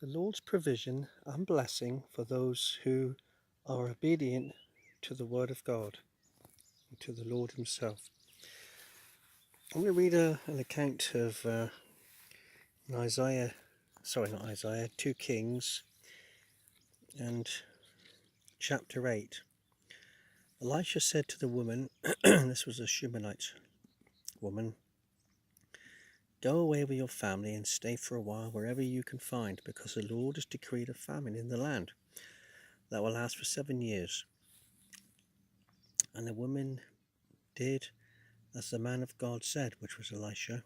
The Lord's provision and blessing for those who are obedient to the Word of God and to the Lord Himself. I'm going to read an account of in Isaiah, sorry, not Isaiah, 2 Kings and chapter 8. Elisha said to the woman, this was a Shumanite woman, "Go away with your family and stay for a while wherever you can find, because the Lord has decreed a famine in the land that will last for 7 years." And the woman did as the man of God said, which was Elisha,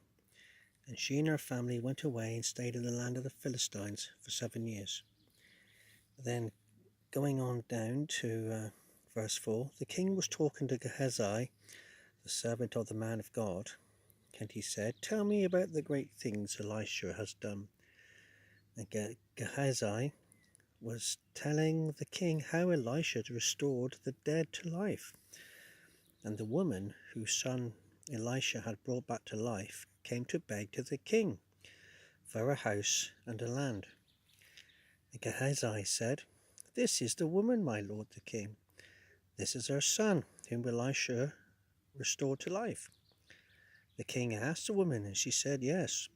and she and her family went away and stayed in the land of the Philistines for 7 years. Then going on down to verse 4, the king was talking to Gehazi, the servant of the man of God, and he said, "Tell me about the great things Elisha has done." And Gehazi was telling the king how Elisha had restored the dead to life. And the woman whose son Elisha had brought back to life came to beg to the king for a house and a land. And Gehazi said, "This is the woman, my lord the king. This is her son, whom Elisha restored to life." The king asked the woman, and she said yes.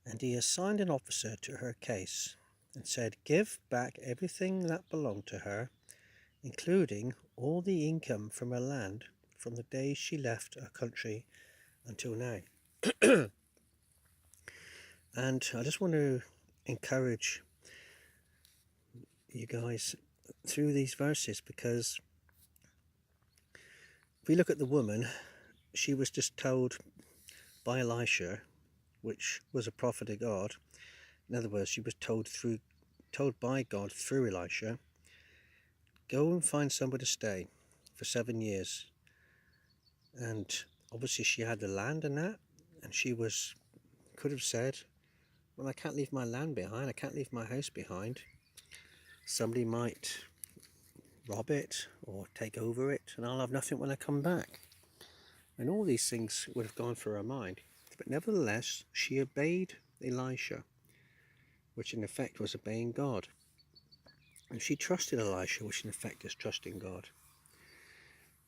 And he assigned an officer to her case and said, "Give back everything that belonged to her, including all the income from her land from the day she left her country until now." And I just want to encourage you guys through these verses, because if we look at the woman, she was just told by Elisha, which was a prophet of God. In other words, she was told by God through Elisha, go and find somewhere to stay for 7 years. And obviously she had the land and that, and she could have said, well, I can't leave my land behind, I can't leave my house behind. Somebody might rob it or take over it, and I'll have nothing when I come back. And all these things would have gone through her mind. But nevertheless, she obeyed Elisha, which in effect was obeying God. And she trusted Elisha, which in effect is trusting God.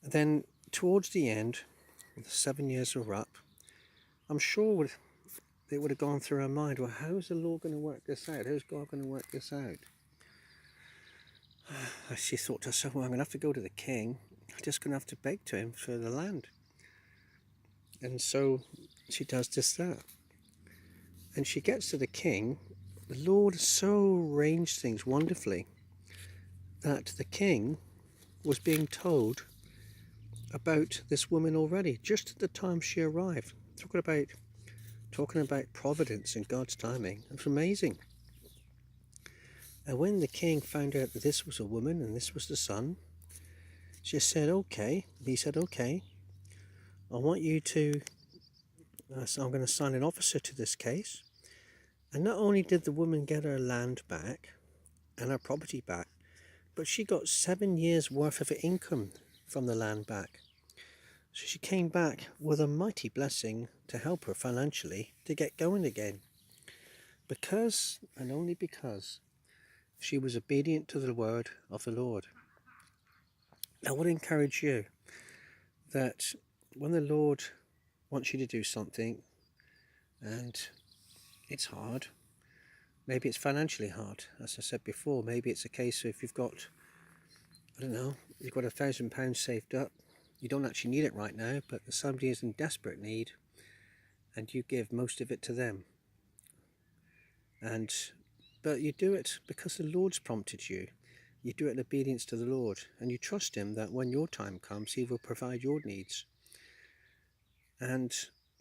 And then towards the end, when the 7 years were up, I'm sure it would have gone through her mind, well, how is the Lord going to work this out? How's God going to work this out? She thought to herself, well, I'm going to have to go to the king. I'm just going to have to beg to him for the land. And so she does just that. And she gets to the king. The Lord so arranged things wonderfully that the king was being told about this woman already, just at the time she arrived. Talking about providence and God's timing. It's amazing. And when the king found out that this was a woman and this was the son, he said, okay, I want you to, so I'm going to assign an officer to this case. And not only did the woman get her land back and her property back, but she got 7 years worth of income from the land back. So she came back with a mighty blessing to help her financially to get going again. Because, and only because, she was obedient to the word of the Lord. I would encourage you that when the Lord wants you to do something and it's hard, maybe it's financially hard, as I said before, maybe it's a case of if you've got, I don't know, you've got £1,000 saved up, you don't actually need it right now, but somebody is in desperate need and you give most of it to them. But you do it because the Lord's prompted you. You do it in obedience to the Lord, and you trust him that when your time comes, he will provide your needs. And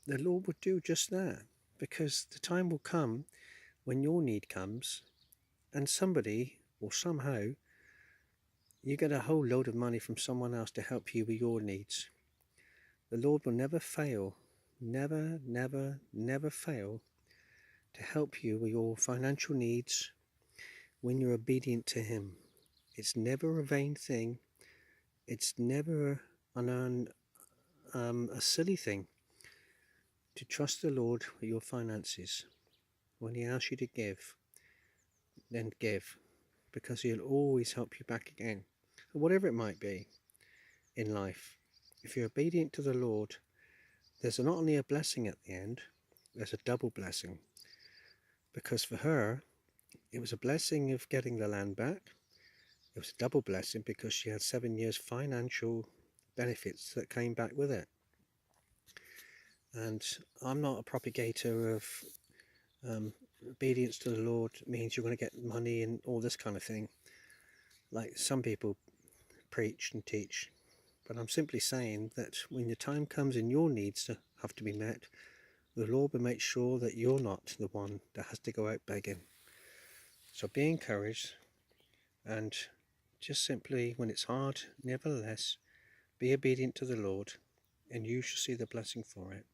the Lord will do just that, because the time will come when your need comes, and somebody, or somehow, you get a whole load of money from someone else to help you with your needs. The Lord will never fail, never, never, never fail to help you with your financial needs when you're obedient to him. It's never a vain thing. It's never a silly thing to trust the Lord with your finances when he asks you to give. then give, because he'll always help you back again. Whatever it might be in life, if you're obedient to the Lord, there's not only a blessing at the end, there's a double blessing. Because for her, it was a blessing of getting the land back. It was a double blessing because she had 7 years financial benefits that came back with it. And I'm not a propagator of obedience to the Lord means you're going to get money and all this kind of thing, like some people preach and teach. But I'm simply saying that when the time comes and your needs have to be met, the Lord will make sure that you're not the one that has to go out begging. So be encouraged, and just simply, when it's hard, nevertheless, be obedient to the Lord, and you shall see the blessing for it.